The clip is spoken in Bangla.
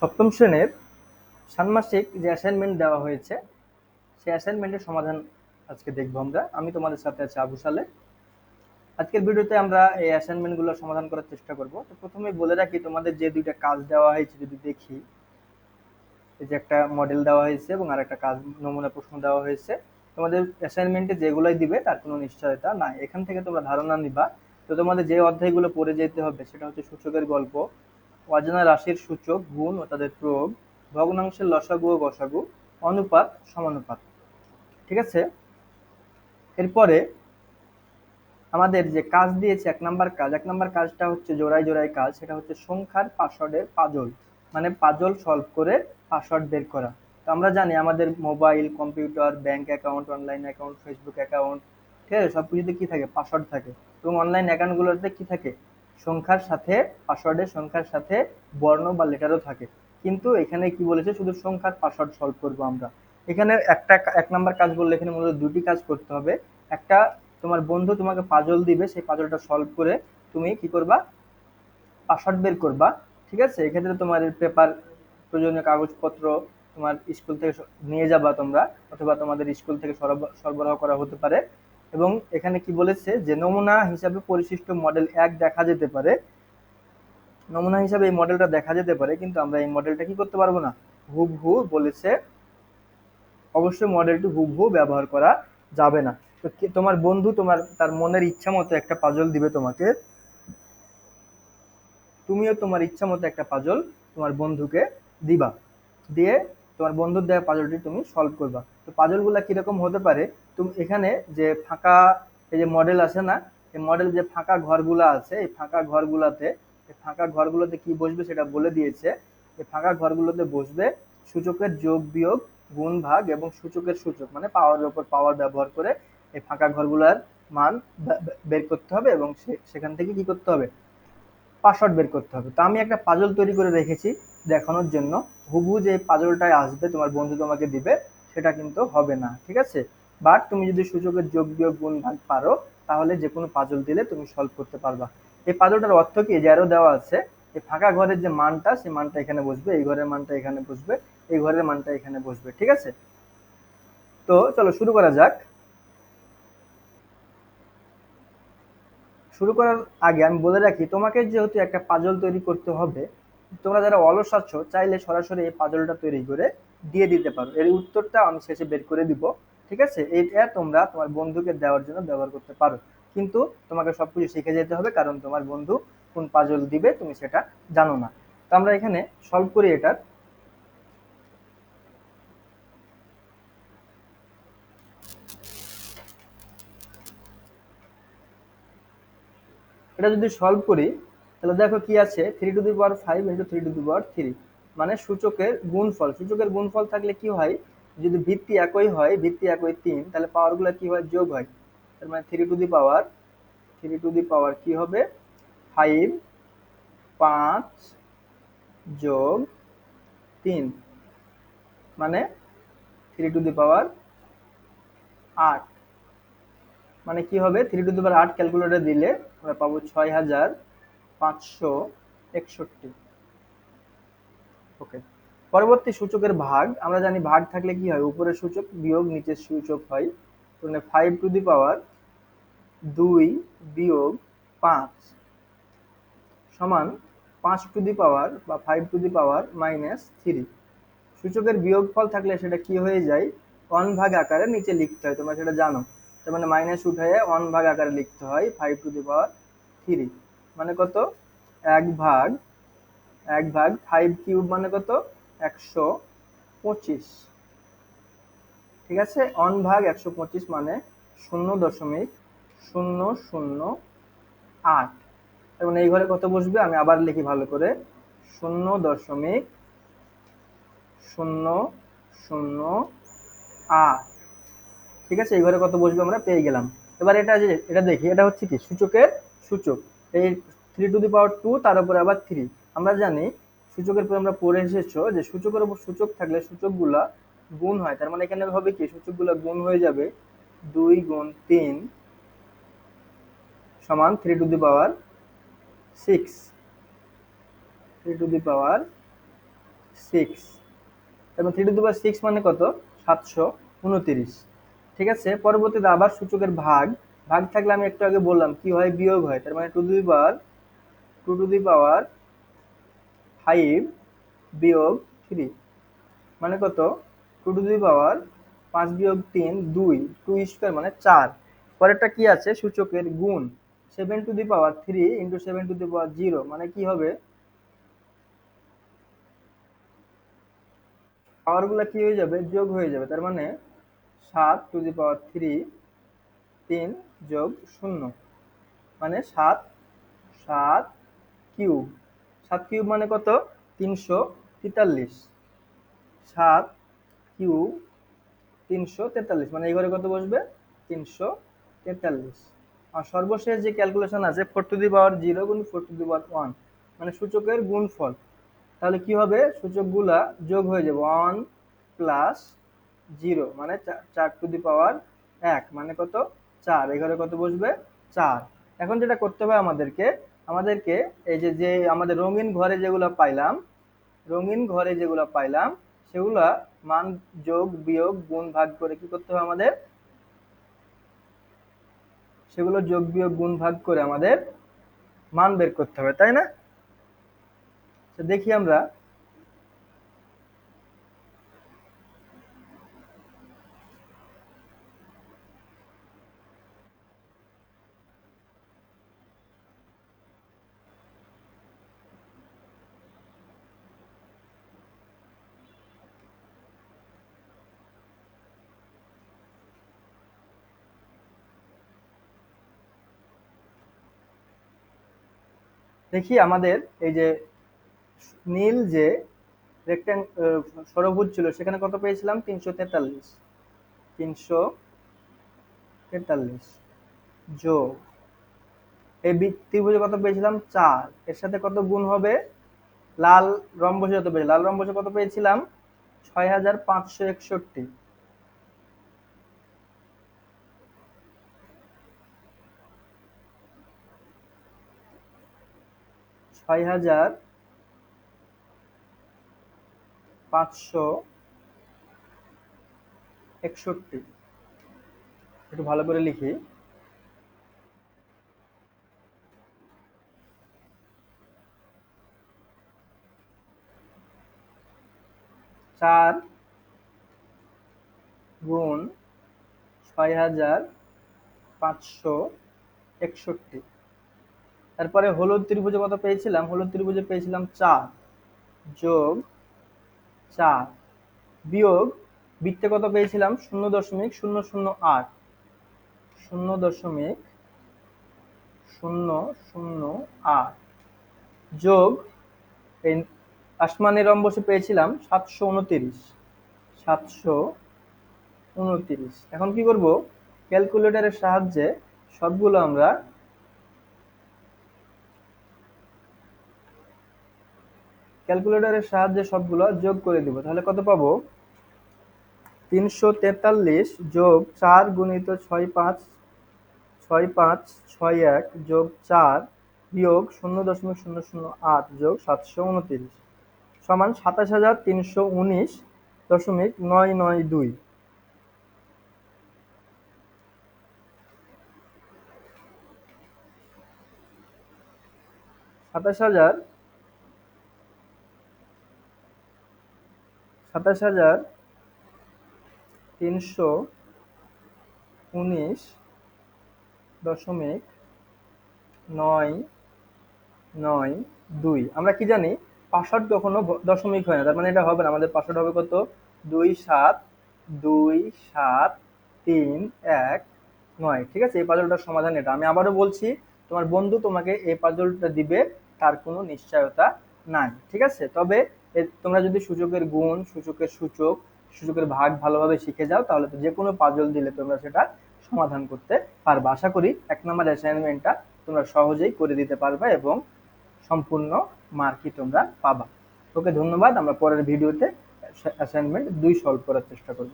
সপ্তম শ্রেণীর ষান্মাসিক যে অ্যাসাইনমেন্ট দেওয়া হয়েছে সেই অ্যাসাইনমেন্টের সমাধান আজকে দেখবো আমরা। আমি তোমাদের সাথে আছি আবু সালে। আজকের ভিডিওতে আমরা এই অ্যাসাইনমেন্টগুলো সমাধান করার চেষ্টা করব। তো প্রথমে বলে রাখি, তোমাদের যে দুইটা কাজ দেওয়া হয়েছে যদি দেখি, এই যে একটা মডেল দেওয়া হয়েছে এবং আর একটা কাজ নমুনা প্রশ্ন দেওয়া হয়েছে। তোমাদের অ্যাসাইনমেন্টে যেগুলোই দিবে তার কোনো নিশ্চয়তা নাই, এখান থেকে তোমরা ধারণা নিবা। তো তোমাদের যে অধ্যায়গুলো পড়ে যেতে হবে সেটা হচ্ছে সূচকের গল্প, অজানা রাশির সূচক, গুণ ও তাদের প্রয়োগ, ভগ্নাংশের লসাগু ও গসাগু, অনুপাত, সমানুপাত। ঠিক আছে, এরপরে আমাদের যে কাজ দিয়েছে এক নাম্বার কাজটা হচ্ছে জোড়ায় জোড়ায় কাজ। সেটা হচ্ছে সংখ্যার পাসওয়ার্ডের পাজল, মানে পাজল সলভ করে পাসওয়ার্ড বের করা। তো আমরা জানি আমাদের mobile, computer, bank account, online account, Facebook account, ঠিক আছে, সবকিছুতে কি থাকে? পাসওয়ার্ড থাকে। এবং অনলাইন অ্যাকাউন্টগুলোতে কি থাকে? সংখ্যার সাথে, পাসওয়ার্ডের সংখ্যার সাথে বর্ণ বা লেটারও থাকে। কিন্তু এখানে কি বলেছে? শুধু সংখ্যার পাসওয়ার্ড সলভ করবো আমরা। এখানে এক নাম্বার কাজ বললে এখানে মূলত দুটি কাজ করতে হবে। একটা, তোমার বন্ধু তোমাকে পাজল দিবে, সেই পাজলটা সলভ করে তুমি কি করবা? পাসওয়ার্ড বের করবা। ঠিক আছে, এক্ষেত্রে তোমার পেপার, প্রয়োজনীয় কাগজপত্র তোমার স্কুল থেকে নিয়ে যাবা তোমরা, অথবা তোমাদের স্কুল থেকে সরবরাহ করা হতে পারে। এবং এখানে কি বলেছে যে নমুনা হিসাবে পরিশিষ্ট মডেল 1 দেখা যেতে পারে। নমুনা হিসাবে এই মডেলটা দেখা যেতে পারে, কিন্তু আমরা এই মডেলটা কি করতে পারবো না, হুবহু বলেছে। অবশ্যই মডেলটি হুবহু ব্যবহার করা যাবে না। তো তোমার বন্ধু তার মনের ইচ্ছা মতো একটা পাজল দিবে তোমাকে, তুমিও তোমার ইচ্ছা মতো একটা পাজল তোমার বন্ধুকে দিবা, দিয়ে তোমার বন্ধুর দেওয়া পাজলটি তুমি সলভ করবা। তো পাজলগুলা কিরকম হতে পারে? তুমি এখানে যে ফাঁকা, এই যে মডেল আছে না, এই মডেল যে ফাঁকা ঘরগুলো আছে, এই ফাঁকা ঘরগুলোতে কি বসবে সেটা বলে দিয়েছে। এই ফাঁকা ঘরগুলোতে বসবে সূচকের যোগ বিয়োগ, গুণ ভাগ এবং সূচকের সূচক, মানে পাওয়ারের উপর পাওয়ার ব্যবহার করে এই ফাঁকা ঘরগুলোর মান বের করতে হবে এবং সেখান থেকে কি করতে হবে? পাসওয়ার্ড বের করতে হবে। তো আমি একটা পাজল তৈরি করে রেখেছি দেখানোর জন্য। হুবহু যে পাজলটাই আসবে তোমার বন্ধু তোমাকে দিবে সেটা কিন্তু হবে না, ঠিক আছে। বাট তুমি যদি সূচকের যোগ বিয়োগ গুণ ভাগ পারো, তাহলে যে কোনো পাজল দিলে তুমি সলভ করতে পারবা। এই পাজলটার অর্থ কি? যে আরো দেওয়া আছে, এই ফাঁকা ঘরের যে মানটা, সেই মানটা এখানে বসবে, এই ঘরের মানটা এখানে বসবে, এই ঘরের মানটা এখানে বসবে, ঠিক আছে। তো চলো শুরু করা যাক। শুরু করার আগে আমি বলে রাখি, তোমাকে যেহেতু একটা পাজল তৈরি করতে হবে, তোমরা যারা অলস আছো চাইলে সরাসরি এই পাজলটা তৈরি করে দিয়ে দিতে পারো। এর উত্তরটা আমি শেষে বের করে দিব, ঠিক আছে। এইটা তোমরা তোমার বন্ধুকে দেওয়ার জন্য ব্যবহার করতে পারো, কিন্তু তোমাকে সবকিছু শিখে যেতে হবে, কারণ তোমার বন্ধু কোন পাজল দিবে তুমি সেটা জানো না। তো আমরা এখানে সলভ করি এটার। এটা যদি সলভ করি তাহলে দেখো কি আছে, 3^5 ইন্টু 3^3, মানে সূচকের গুণফল। সূচকের গুণফল থাকলে কি হয়? যদি ভিত্তি একই হয়, ভিত্তি একই 3, তাহলে পাওয়ার গুলো কি হয়? যোগ হয়। তার মানে থ্রি টু দি পাওয়ার কি হবে? 5, 5 যোগ 3, মানে 3^8। মানে কি হবে? 3^8 ক্যালকুলেটরে দিলে আমরা পাবো 6561। ওকে, পরবর্তী সূচকের ভাগ। আমরা জানি ভাগ থাকলে কি হয়? উপরের সূচক বিয়োগ নিচের সূচক হয়। মানে 5^2 বিয়োগ 5 সমান 5^, বা 5^-3। সূচকের বিয়োগফল থাকলে সেটা কি হয়ে যায়? 1 ভাগ আকারে নিচে লিখতে হয়, তোমরা সেটা জানো। তার মানে মাইনাস উঠায় 1 ভাগ আকারে লিখতে হয় 5^3। মানে কত? 1 ভাগ 5³ মানে কত? 125। ঠিক আছে, 1/125 মানে 0.0008। এবং এই ঘরে কত বসবে? আমি আবার লিখি ভালো করে, 0.0008। ঠিক আছে, এই ঘরে কত বসবে আমরা পেয়ে গেলাম। এবার এটা দেখি, এটা হচ্ছে কি? সূচকের সূচক। এই 3^2 তার উপরে আবার 3। আমরা জানি সূচকের পর আমরা পড়ে এসেছো যে সূচকের উপর সূচক থাকলে সূচকগুলা গুণ হয়। তার মানে এখানে হবে কি? সূচকগুলা গুণ হয়ে যাবে। 2 গুণ 3 সমান 3^6। সিক্স, এবং 3^6 মানে কত? 729। ঠিক আছে, পরবর্তীতে আবার সূচকের ভাগ ভাগ থাকলে আমি একটু আগে বললাম কি হয়, বিয়োগ হয়। তার মানে 2^5 বিয়োগ 3 মানে কত? 2^5 বিয়োগ 3 2, 2² মানে 4। পরেরটা কি আছে? সূচকের গুণ 7^3 ইন্টু 7^0 মানে কি হবে? পাওয়ার গুলা কি হয়ে যাবে? যোগ হয়ে যাবে। তার মানে 7^3 3 যোগ 0 মানে 7, 7 কিউব। 7 কিউব মানে কত? 343। 7 কিউব 343 মানে এই ঘরে কত বসবে? 343। আর সর্বশেষ যে ক্যালকুলেশন আছে 4^0 গুণ 4^1 মানে সূচকের গুণফল। তাহলে কি হবে? সূচকগুলা যোগ হয়ে যাবে 1 প্লাস 0 মানে 4^1 মানে কত? 4। এই ঘরে কত বসবে? 4। এখন যেটা করতে হবে আমাদেরকে এই যে আমাদের রঙিন ঘরে যেগুলা পাইলাম সেগুলা মান যোগ বিয়োগ গুণ ভাগ করে কি করতে হবে আমাদের? সেগুলো যোগ বিয়োগ গুণ ভাগ করে আমাদের মান বের করতে হবে, তাই না? তো দেখি আমরা আমাদের এই যে নীল যে ষড়ভুজ ছিল সেখানে কত পেয়েছিলাম? 343। 343 যোগ এই ত্রিভুজে কত পেয়েছিলাম? 4। এর সাথে কত গুণ হবে? লাল রম্বসে কত পেয়েছিলাম? লাল রম্বসে কত পেয়েছিলাম? 6561। 6561। একটু ভালো করে লিখি। 4 গুণ 6561। তারপরে হলুদ ত্রিভুজে কত পেয়েছিলাম? হলুদ ত্রিভুজে পেয়েছিলাম 4 যোগ 4 বিয়োগ বৃত্তে কত পেয়েছিলাম? 0.008। 0.008 যোগ এই আসমানি রম্বসে পেয়েছিলাম 729। 729। এখন কি করব? ক্যালকুলেটরের সাহায্যে সবগুলো আমরা যোগ করে দিব। তাহলে কত পাবো? 343 যোগ 4 গুণিত 6561 যোগ 4 বিয়োগ 0.008 যোগ 729 সমান 27,319.992। 27,319.992। আমরা কি জানি? পাসওয়ার্ড কখনো দশমিক হয় না, তার মানে এটা হবে না। আমাদের পাসওয়ার্ড হবে কত? 2727319। ঠিক আছে, এই পাজলটার সমাধান এটা। আমি আবারও বলছি, তোমার বন্ধু তোমাকে এই পাজলটা দিবে তার কোনো নিশ্চয়তা নাই। ঠিক আছে, তবে তোমরা যদি সূচকের গুণ, সূচকের ভাগ ভালোভাবে শিখে যাও তাহলে তো যে কোনো পাজল দিলে তোমরা সেটা সমাধান করতে পারবে। আশা করি 1 নম্বর অ্যাসাইনমেন্টটা তোমরা সহজেই করে দিতে পারবে এবং সম্পূর্ণ মার্কই তোমরা পাবা। ওকে, ধন্যবাদ। আমরা পরের ভিডিওতে অ্যাসাইনমেন্ট 2 সলভ করার চেষ্টা করব।